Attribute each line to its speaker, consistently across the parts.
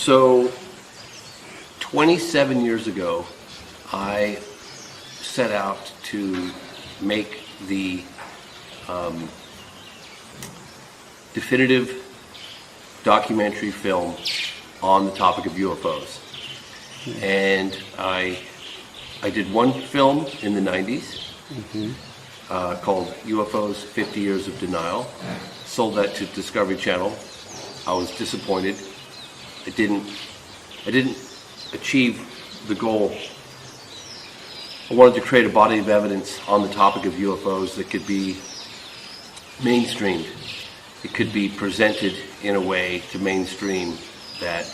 Speaker 1: So, 27 years ago, I set out to make the definitive documentary film on the topic of UFOs. And I did one film in the 90s called UFOs 50 Years of Denial. Sold that to Discovery Channel. I was disappointed. I didn't achieve the goal. I wanted to create a body of evidence on the topic of UFOs that could be mainstreamed. It could be presented in a way to mainstream that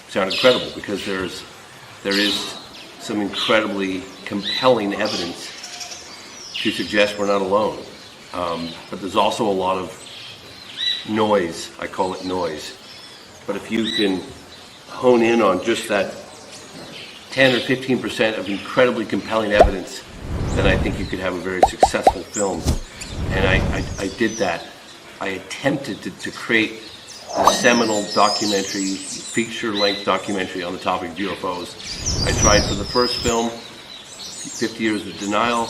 Speaker 1: sounded credible, because there is some incredibly compelling evidence to suggest we're not alone. But there's also a lot of noise. I call it noise. But if you can hone in on just that 10 or 15% of incredibly compelling evidence, then I think you could have a very successful film. And I did that. I attempted to create a seminal documentary, feature-length documentary on the topic of UFOs. I tried for the first film, 50 Years of Denial,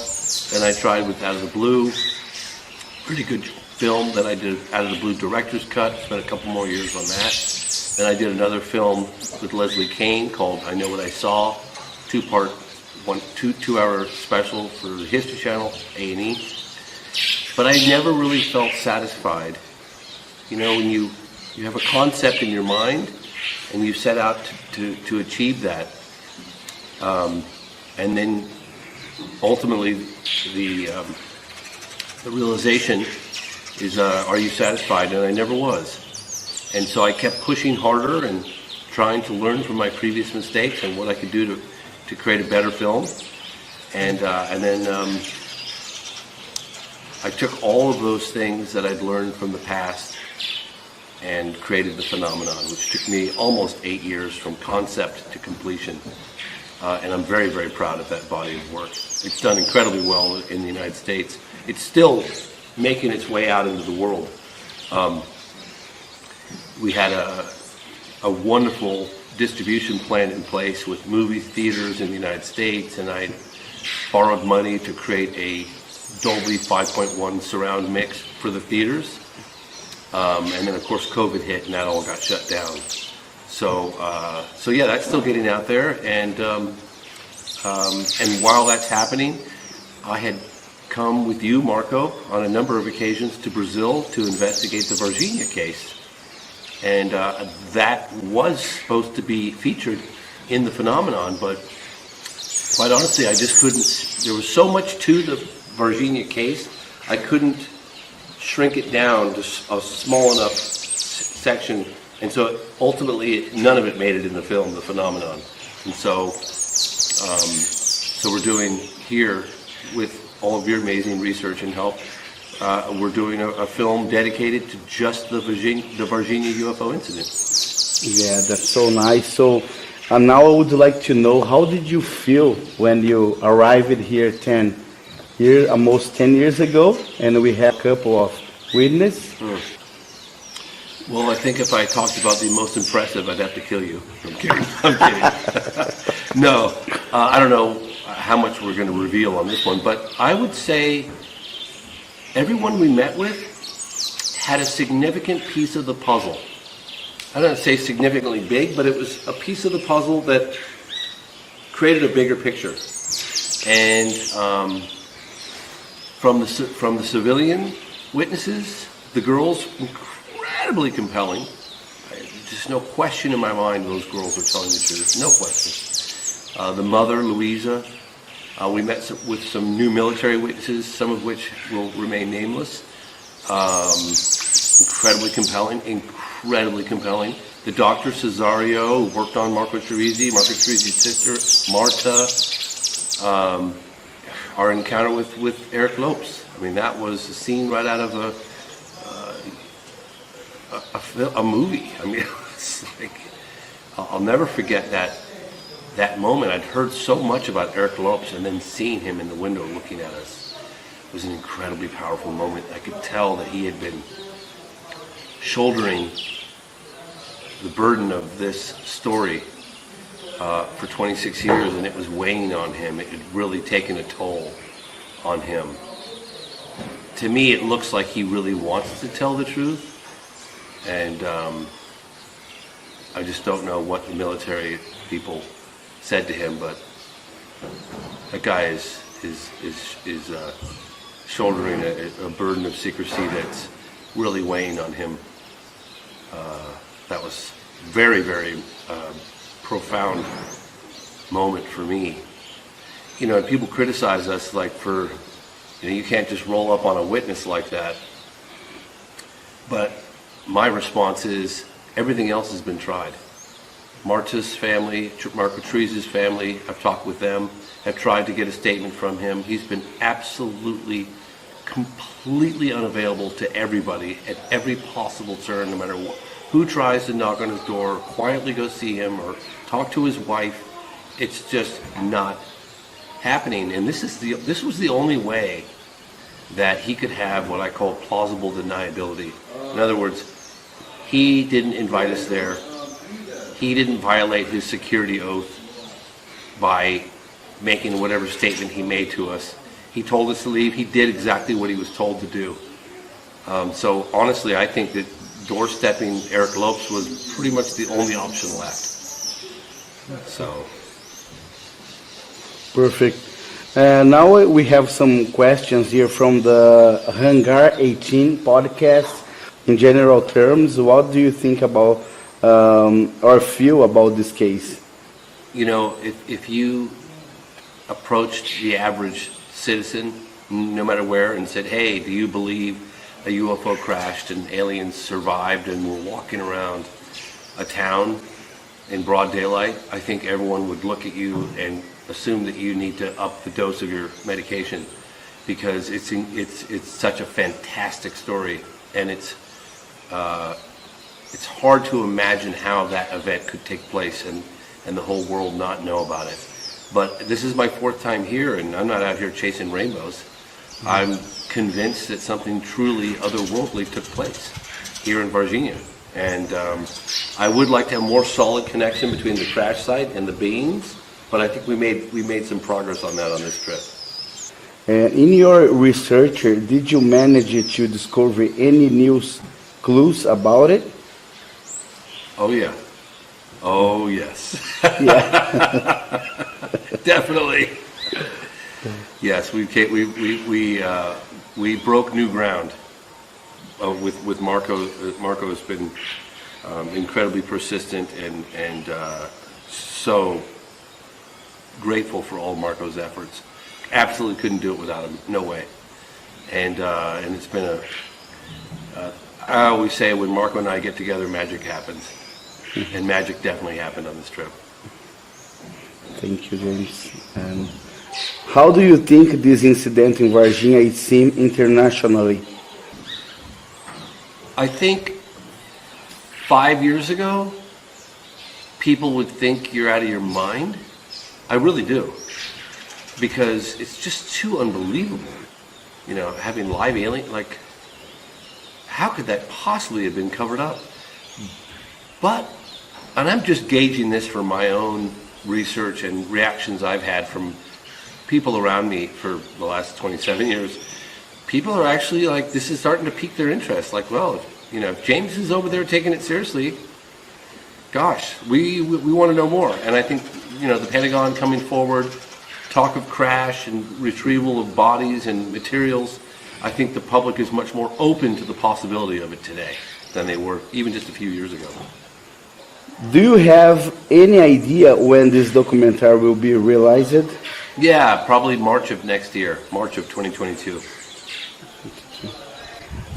Speaker 1: then I tried with Out of the Blue, pretty good film. Then I did Out of the Blue Director's Cut, spent a couple more years on that. Then I did another film with Leslie Kane called I Know What I Saw, two-part, two-hour special for the History Channel, A&E. But I never really felt satisfied. You know, when you have a concept in your mind and you set out to achieve that, and then ultimately the realization is, are you satisfied? And I never was. And so I kept pushing harder and trying to learn from my previous mistakes and what I could do to create a better film. And then I took all of those things that I'd learned from the past and created the phenomenon, which took me almost 8 years from concept to completion. And I'm very, very proud of that body of work. It's done incredibly well in the United States. It's still making its way out into the world. We had a wonderful distribution plan in place with movie theaters in the United States, and I borrowed money to create a Dolby 5.1 surround mix for the theaters. And then of course COVID hit and that all got shut down. So yeah, that's still getting out there. And while that's happening, I had come with you, Marco, on a number of occasions to Brazil to investigate the Varginha case. And that was supposed to be featured in the phenomenon, but quite honestly, I just couldn't. There was so much to the Varginha case, I couldn't shrink it down to a small enough section, and so ultimately none of it made it in the film, the phenomenon. And so we're doing here, with all of your amazing research and help, we're doing a film dedicated to just the Varginha UFO incident.
Speaker 2: Yeah, that's so nice. So now I would like to know, how did you feel when you arrived here almost 10 years ago, and we had a couple of witnesses?
Speaker 1: Well, I think if I talked about the most impressive, I'd have to kill you. I'm kidding. I'm kidding. No, I don't know how much we're going to reveal on this one, but I would say everyone we met with had a significant piece of the puzzle. I don't say significantly big, but it was a piece of the puzzle that created a bigger picture. And from the civilian witnesses, the girls, incredibly compelling. Just no question in my mind those girls are telling the truth. No question. The mother, Louisa. We met with some new military witnesses, some of which will remain nameless. Incredibly compelling. The doctor, Cesario, who worked on Marco Trevise's sister, Marta. Our encounter with Eric Lopes. I mean, that was a scene right out of a movie. I mean, it's like, I'll never forget that moment. I'd heard so much about Eric Lopes, and then seeing him in the window looking at us was an incredibly powerful moment. I could tell that he had been shouldering the burden of this story for 26 years, and it was weighing on him. It had really taken a toll on him. To me, it looks like he really wants to tell the truth, and I just don't know what the military people said to him, but that guy is shouldering a burden of secrecy that's really weighing on him. That was very, very profound moment for me. You know, people criticize us like for, you know, you can't just roll up on a witness like that. But my response is, everything else has been tried. Marta's family, Marco Treese's family, I've talked with them, have tried to get a statement from him. He's been absolutely, completely unavailable to everybody at every possible turn, no matter who tries to knock on his door, quietly go see him, or talk to his wife. It's just not happening. And this was the only way that he could have what I call plausible deniability. In other words, he didn't invite us there. He didn't violate his security oath by making whatever statement he made to us. He told us to leave. He did exactly what he was told to do. So honestly, I think that doorstepping Eric Lopes was pretty much the only option left. So.
Speaker 2: Perfect. Now we have some questions here from the Hangar 18 podcast. In general terms, what do you think about or feel about this case?
Speaker 1: You know, if you approached the average citizen, no matter where, and said, hey, do you believe a UFO crashed and aliens survived and were walking around a town in broad daylight, I think everyone would look at you and assume that you need to up the dose of your medication, because it's such a fantastic story, and it's hard to imagine how that event could take place and the whole world not know about it. But this is my fourth time here, and I'm not out here chasing rainbows. I'm convinced that something truly otherworldly took place here in Varginha. And I would like to have more solid connection between the crash site and the beings, but I think we made some progress on that on this trip.
Speaker 2: In your research, did you manage to discover any news clues about it?
Speaker 1: Oh yeah. Oh yes.
Speaker 2: Yeah.
Speaker 1: Definitely. Yes, we broke new ground with Marco. Marco has been incredibly persistent and so grateful for all Marco's efforts. Absolutely couldn't do it without him. No way. And it's been I always say when Marco and I get together, magic happens. And magic definitely happened on this trip.
Speaker 2: Thank you, James. And how do you think this incident in Varginha is seen internationally?
Speaker 1: I think 5 years ago, people would think you're out of your mind. I really do. Because it's just too unbelievable. You know, having live alien, like, how could that possibly have been covered up? But, and I'm just gauging this from my own research and reactions I've had from people around me for the last 27 years. People are actually like, this is starting to pique their interest. Like, well, you know, if James is over there taking it seriously, gosh, we want to know more. And I think, you know, the Pentagon coming forward, talk of crash and retrieval of bodies and materials, I think the public is much more open to the possibility of it today than they were even just a few years ago.
Speaker 2: Do you have any idea when this documentary will be realized?
Speaker 1: Yeah, probably March of next year, March of 2022.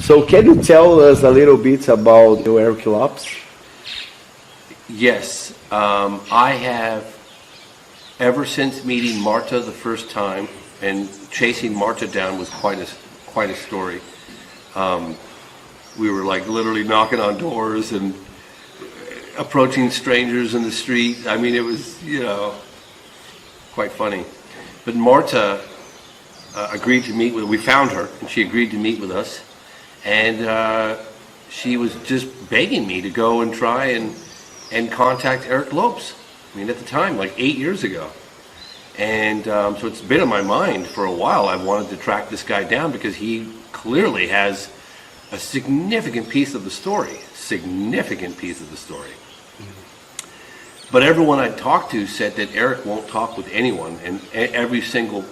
Speaker 2: So can you tell us a little bit about Eric Lopes?
Speaker 1: Yes, I have, ever since meeting Marta the first time, and chasing Marta down was quite a story. We were like literally knocking on doors and approaching strangers in the street. I mean, it was, you know, quite funny. But Marta agreed to meet with, we found her, and she agreed to meet with us. And she was just begging me to go and try and and contact Eric Lopes. I mean, at the time, like 8 years ago. And so it's been in my mind for a while. I've wanted to track this guy down because he clearly has a significant piece of the story. Significant piece of the story. But everyone I talked to said that Eric won't talk with anyone, and every single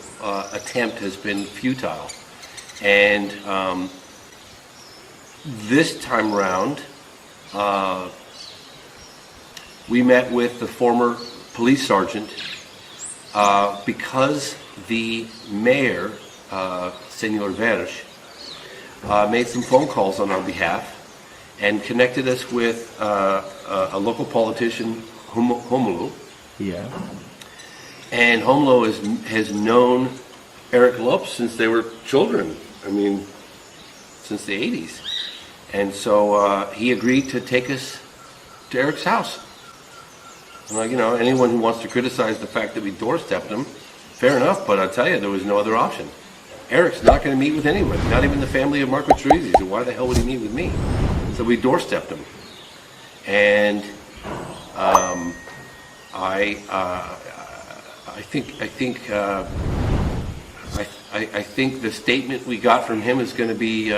Speaker 1: attempt has been futile. And this time around, we met with the former police sergeant because the mayor, Senor Verge, made some phone calls on our behalf and connected us with a local politician, Homolo.
Speaker 2: Yeah.
Speaker 1: And Homolo has known Eric Lopes since they were children. I mean, since the 80s. And so he agreed to take us to Eric's house. And like, you know, anyone who wants to criticize the fact that we doorstepped him, fair enough, but I'll tell you, there was no other option. Eric's not going to meet with anyone, not even the family of Marco Teresi, so why the hell would he meet with me? So we doorstepped him. And I think the statement we got from him is going to be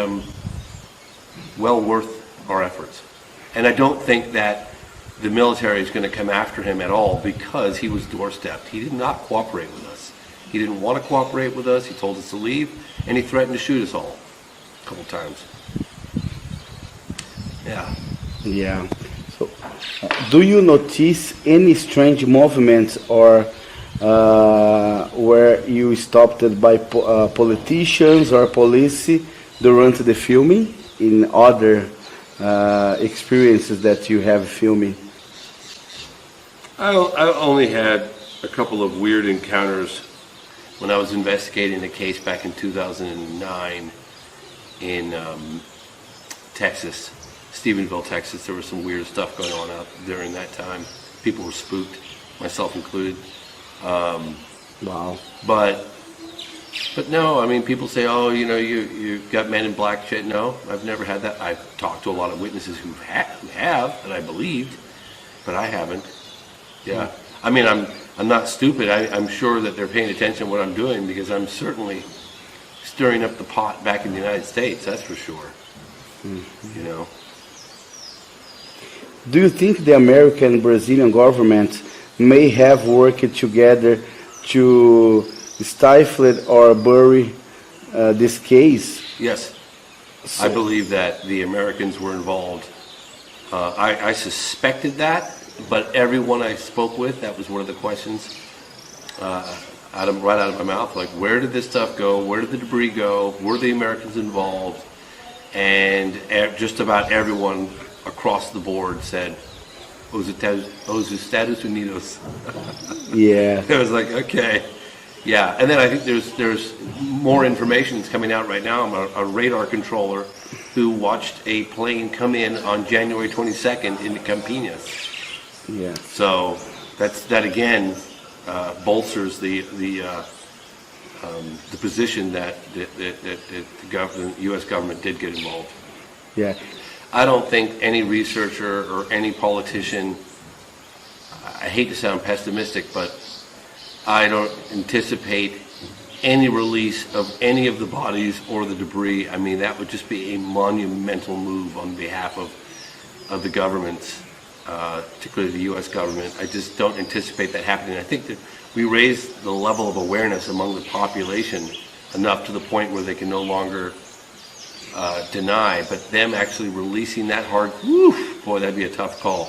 Speaker 1: well worth our efforts. And I don't think that the military is going to come after him at all because he was doorstepped. He did not cooperate with us. He didn't want to cooperate with us. He told us to leave, and he threatened to shoot us all a couple times. Yeah.
Speaker 2: Yeah. So, do you notice any strange movements or where you stopped by politicians or police during the filming in other experiences that you have filming?
Speaker 1: I only had a couple of weird encounters when I was investigating a case back in 2009 in Texas, Stephenville, Texas. There was some weird stuff going on out during that time. People were spooked, myself included.
Speaker 2: Wow.
Speaker 1: But no, I mean, people say, oh, you know, you got men in black shit. No, I've never had that. I've talked to a lot of witnesses who have, that I believed, but I haven't. Yeah. I mean, I'm not stupid. I'm sure that they're paying attention to what I'm doing because I'm certainly stirring up the pot back in the United States, that's for sure. Mm-hmm. You know.
Speaker 2: Do you think the American and Brazilian governments may have worked together to stifle or bury this case?
Speaker 1: Yes. So, I believe that the Americans were involved. I suspected that, but everyone I spoke with, that was one of the questions right out of my mouth. Like, where did this stuff go? Where did the debris go? Were the Americans involved? And just about everyone across the board said, Os Estados Unidos.
Speaker 2: Yeah.
Speaker 1: It was like, okay. Yeah, and then I think there's more information that's coming out right now. I'm a radar controller who watched a plane come in on January 22nd into Campinas.
Speaker 2: Yeah.
Speaker 1: So that again bolsters the position that the U.S. government did get involved.
Speaker 2: Yeah.
Speaker 1: I don't think any researcher or any politician, I hate to sound pessimistic, but I don't anticipate any release of any of the bodies or the debris. I mean, that would just be a monumental move on behalf of the governments, particularly the U.S. government. I just don't anticipate that happening. I think that we raised the level of awareness among the population enough to the point where they can no longer deny, but them actually releasing that hard, boy, that'd be a tough call.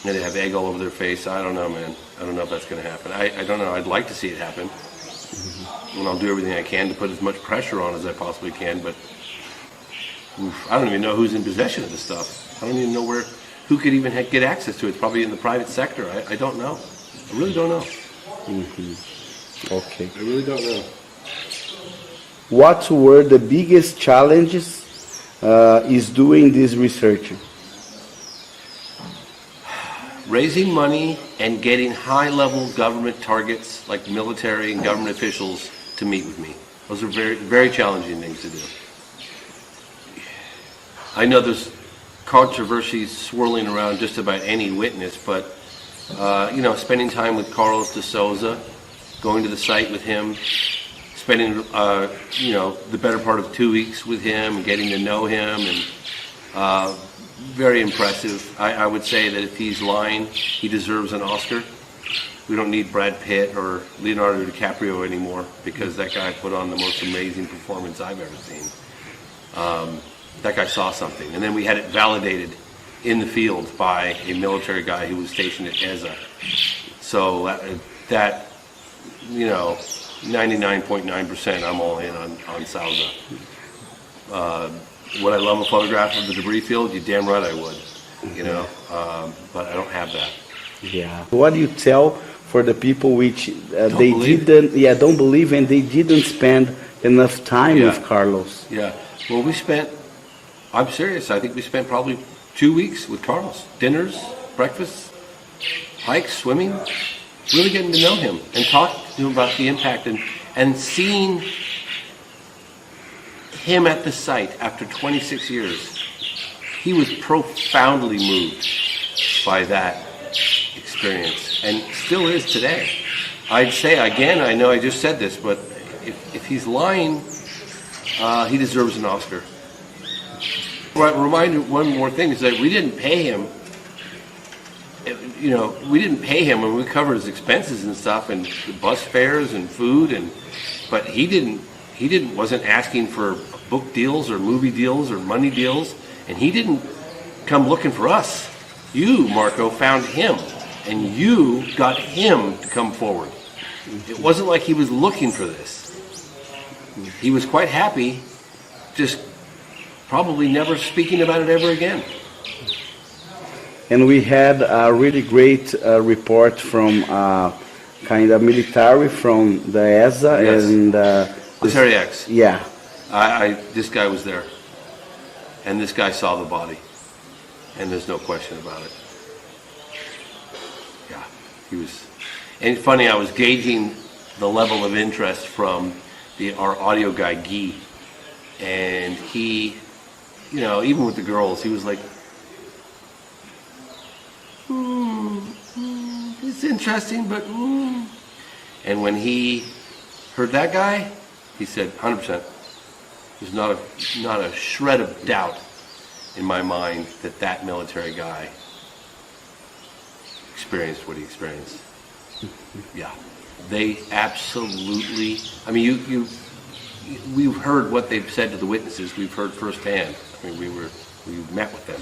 Speaker 1: And they have egg all over their face. I don't know, man. I don't know if that's going to happen. I don't know. I'd like to see it happen. Mm-hmm. And I'll do everything I can to put as much pressure on as I possibly can, but I don't even know who's in possession of this stuff. I don't even know who could even get access to it. It's probably in the private sector. I don't know. I really don't know.
Speaker 2: Mm-hmm. Okay.
Speaker 1: I really don't know.
Speaker 2: What were the biggest challenges is doing this research?
Speaker 1: Raising money and getting high-level government targets like military and government officials to meet with me. Those are very, very challenging things to do. I know there's controversy swirling around just about any witness, but spending time with Carlos de Souza, going to the site with him, spending the better part of 2 weeks with him, getting to know him, and very impressive. I would say that if he's lying, he deserves an Oscar. We don't need Brad Pitt or Leonardo DiCaprio anymore, because that guy put on the most amazing performance I've ever seen. That guy saw something, and then we had it validated in the field by a military guy who was stationed at EZA. So that 99.9%, I'm all in on Souza. Would I love a photograph of the debris field? You damn right I would. But I don't have that.
Speaker 2: Yeah. What do you tell for the people which don't believe and they didn't spend enough time with Carlos?
Speaker 1: Yeah. Well, I'm serious, I think we spent probably 2 weeks with Carlos. Dinners, breakfasts, hikes, swimming, really getting to know him and talking to him about the impact and seeing him at the site after 26 years. He was profoundly moved by that experience, and still is today. I'd say, again, I know I just said this, but if he's lying, he deserves an Oscar. Remind you one more thing, is that we didn't pay him. We didn't pay him when we covered his expenses and stuff, and the bus fares and food, but he wasn't asking for book deals or movie deals or money deals, and he didn't come looking for us. You, Marco, found him, and you got him to come forward. It wasn't like he was looking for this. He was quite happy, just probably never speaking about it ever again.
Speaker 2: And we had a really great report from kind of military from the ESA.
Speaker 1: Yes.
Speaker 2: And
Speaker 1: Military X.
Speaker 2: Yeah.
Speaker 1: This guy was there, and this guy saw the body, and there's no question about it. Yeah, he was. And it's funny, I was gauging the level of interest from our audio guy Guy, and he, even with the girls, he was like, it's interesting, but And when he heard that guy, he said 100%. There's not a shred of doubt in my mind that military guy experienced what he experienced. Yeah, they absolutely. I mean, we've heard what they've said to the witnesses. We've heard firsthand. I mean, we met with them,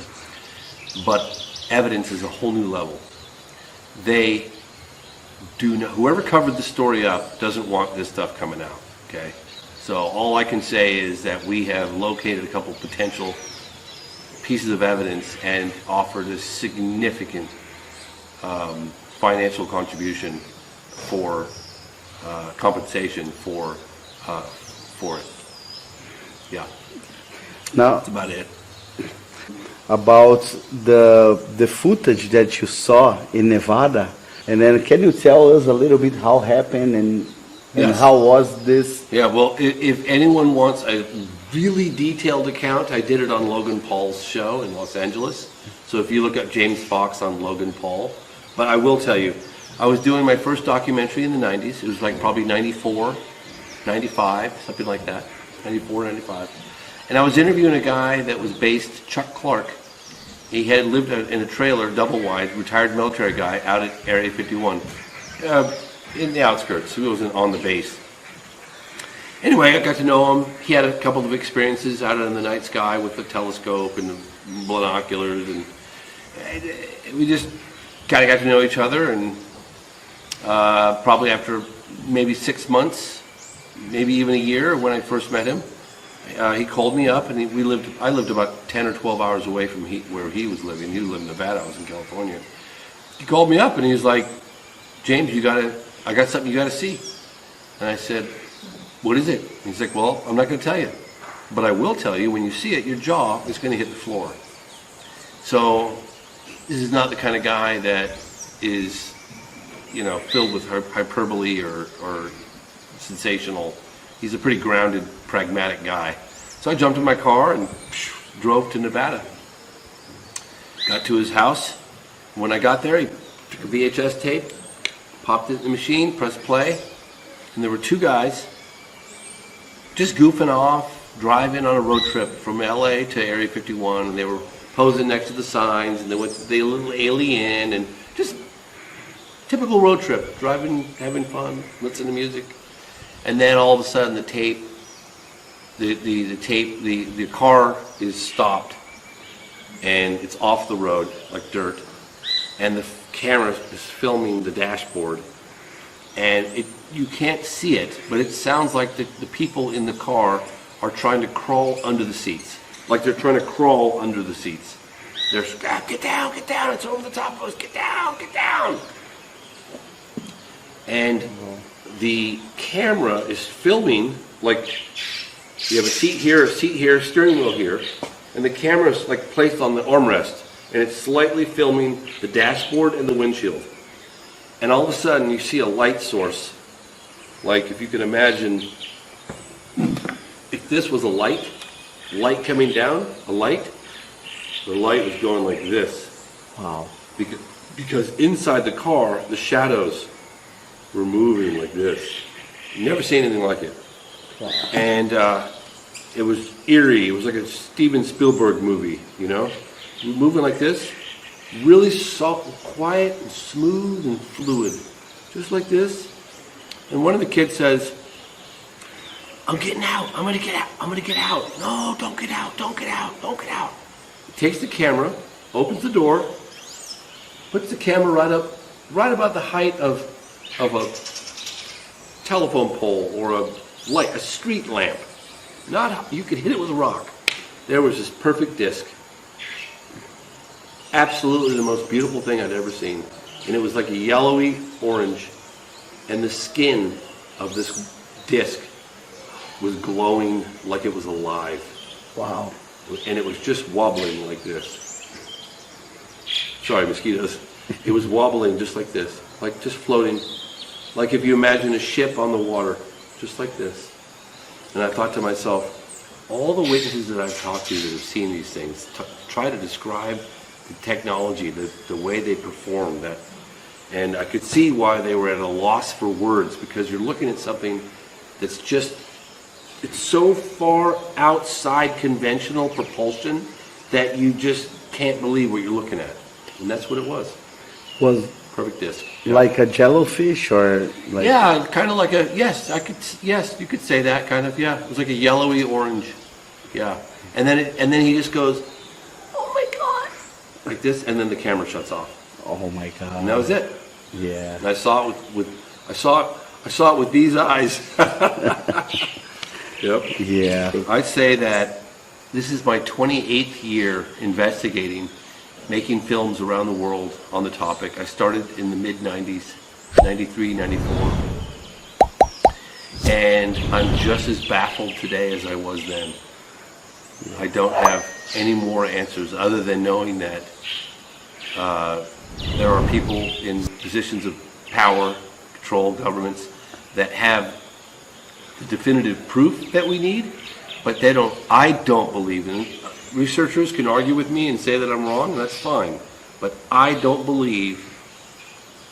Speaker 1: but evidence is a whole new level. They do not. Whoever covered the story up doesn't want this stuff coming out. Okay, so all I can say is that we have located a couple potential pieces of evidence and offered a significant financial contribution for compensation for it. Yeah.
Speaker 2: Now,
Speaker 1: that's about it.
Speaker 2: About the footage that you saw in Nevada, and then can you tell us a little bit how happened and how was this?
Speaker 1: Yeah, well, if anyone wants a really detailed account, I did it on Logan Paul's show in Los Angeles. So if you look up James Fox on Logan Paul, but I will tell you, I was doing my first documentary in the 90s. It was like probably 94, 95, something like that, 94, 95. And I was interviewing a guy that was based, Chuck Clark. He had lived in a trailer, double wide, retired military guy out at Area 51, in the outskirts. He wasn't on the base. Anyway, I got to know him. He had a couple of experiences out in the night sky with the telescope and the binoculars, and we just kind of got to know each other. And probably after maybe 6 months, maybe even a year, when I first met him, he called me up, and I lived about 10 or 12 hours away from where he was living. He lived in Nevada. I was in California. He called me up, and he was like, "James, I got something you got to see." And I said, "What is it?" And he's like, "Well, I'm not going to tell you, but I will tell you, when you see it, your jaw is going to hit the floor." So this is not the kind of guy that is, filled with hyperbole or sensational. He's a pretty grounded, pragmatic guy. So I jumped in my car and drove to Nevada. Got to his house. When I got there, he took a VHS tape, popped it in the machine, pressed play, and there were two guys just goofing off, driving on a road trip from LA to Area 51, and they were posing next to the signs, and they went to the little alien, and just typical road trip, driving, having fun, listening to music. And then all of a sudden the car is stopped, and it's off the road like dirt, and the camera is filming the dashboard, and you can't see it, but it sounds like the people in the car are trying to crawl under the seats, like they're trying to crawl under the seats. They're get down, it's over the top of us, get down. And the camera is filming, like you have a seat here, steering wheel here, and the camera is like placed on the armrest, and it's slightly filming the dashboard and the windshield. And all of a sudden you see a light source, like if you can imagine, if this was a light coming down, the light was going like this. Wow. Because inside the car, the shadows were moving like this. You never seen anything like it. Wow. And it was eerie. It was like a Steven Spielberg movie, you know? Moving like this, really soft, quiet, and smooth and fluid. Just like this. And one of the kids says, I'm getting out. I'm going to get out. No, don't get out. He takes the camera, opens the door, puts the camera right about the height of a telephone pole or a street lamp. You could hit it with a rock. There was this perfect disc. Absolutely the most beautiful thing I'd ever seen. And it was like a yellowy orange. And the skin of this disc was glowing like it was alive. Wow. And it was just wobbling like this. Sorry, mosquitoes. It was wobbling just like this. Like just floating. Like if you imagine a ship on the water. Just like this. And I thought to myself, all the witnesses that I've talked to that have seen these things try to describe the technology, the way they perform that. And I could see why they were at a loss for words, because you're looking at something that's just, it's so far outside conventional propulsion that you just can't believe what you're looking at. And that's what it was. Was perfect disc. Yeah. Like a jellyfish or like? Yeah, kind of like a, yes, you could say that kind of, yeah. It was like a yellowy orange. Yeah. And then he just goes, oh my God. Like this, and then the camera shuts off. Oh my God. And that was it. Yeah. And I saw it I saw it with these eyes. Yep. Yeah. I'd say that this is my 28th year investigating, making films around the world on the topic. I started in the mid-90s, 93, 94. And I'm just as baffled today as I was then. I don't have any more answers other than knowing that there are people in positions of power, control, governments that have the definitive proof that we need, but I don't believe in it. Researchers can argue with me and say that I'm wrong, and that's fine. But I don't believe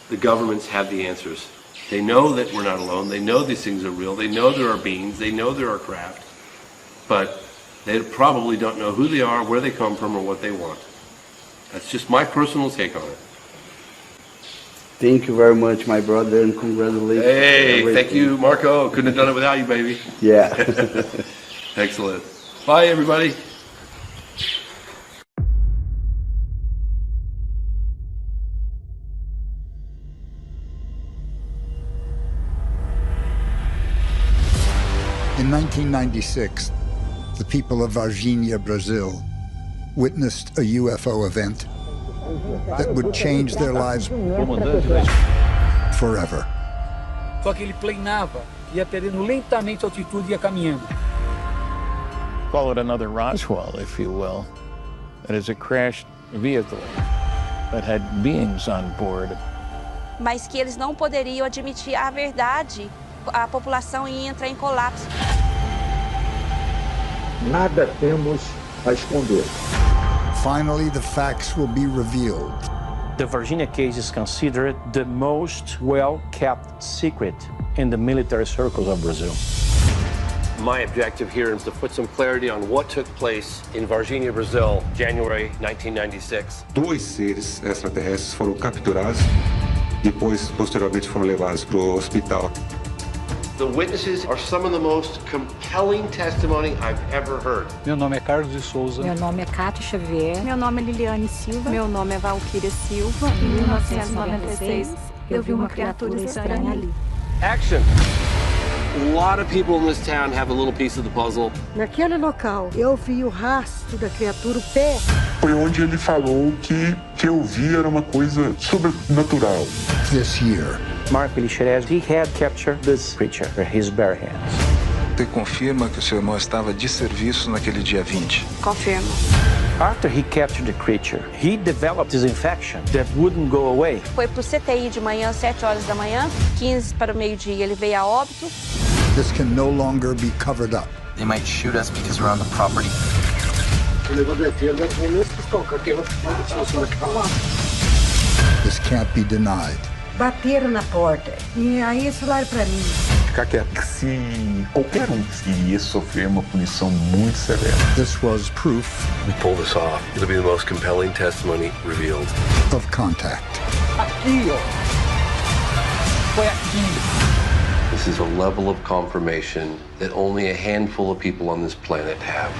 Speaker 1: the governments have the answers. They know that we're not alone. They know these things are real. They know there are beings. They know there are craft. But they probably don't know who they are, where they come from, or what they want. That's just my personal take on it.
Speaker 2: Thank you very much, my brother, and congratulations.
Speaker 1: Hey, thank you, Marco. Couldn't have done it without you, baby.
Speaker 2: Yeah.
Speaker 1: Excellent. Bye, everybody.
Speaker 3: In 1996, the people of Varginha, Brazil, witnessed a UFO event that would change their lives forever.
Speaker 4: Só que ele planava, ia perdendo lentamente a altitude e ia caminhando.
Speaker 5: Call it another Roswell, if you will. It is a crashed vehicle that had beings on board.
Speaker 6: Mas que eles não poderiam admitir a verdade, a população ia entrar em colapso.
Speaker 7: Nada temos a esconder.
Speaker 3: Finally, the facts will be revealed.
Speaker 7: The Varginha case is considered the most well-kept secret in the military circles of Brazil.
Speaker 1: My objective here is to put some clarity on what took place in Varginha, Brazil, January 1996.
Speaker 8: 2 seres extraterrestres foram capturados, depois, posteriormente, foram levados para o hospital.
Speaker 1: The witnesses are some of the most compelling testimony I've ever heard.
Speaker 4: Meu nome é Carlos de Souza.
Speaker 9: Meu nome é Cátia Xavier.
Speaker 10: Meu nome é Liliane Silva.
Speaker 9: Meu nome é Valquíria Silva.
Speaker 10: Em 1996, eu vi uma criatura estranha ali.
Speaker 1: Action! A lot of people in this town have a little piece of the puzzle.
Speaker 11: Naquele local, eu vi o rastro da criatura, o pé.
Speaker 8: Foi onde ele falou que eu vi era uma coisa sobrenatural.
Speaker 3: This year,
Speaker 7: Marco Leal, he had captured this creature with his bare hands.
Speaker 12: Você confirma que o seu irmão estava de serviço naquele dia 20?
Speaker 10: Confirmo.
Speaker 7: After he captured the creature, he developed this infection that wouldn't go away.
Speaker 6: Foi pro CTI de manhã, 7 horas da manhã, 15 para o meio-dia ele veio a óbito.
Speaker 3: this can no longer be covered up.
Speaker 13: They might shoot us because we're on the property.
Speaker 3: This can't be denied.
Speaker 11: Bateram na porta e aí eles falaram para mim:
Speaker 14: ficar quieto, se qualquer iria sofrer uma punição muito severa.
Speaker 3: This was proof.
Speaker 1: We pull this off. It'll be the most compelling testimony revealed.
Speaker 3: Of contact.
Speaker 4: Aqui, ó. Foi aqui.
Speaker 1: This is a level of confirmation that only a handful of people on this planet have.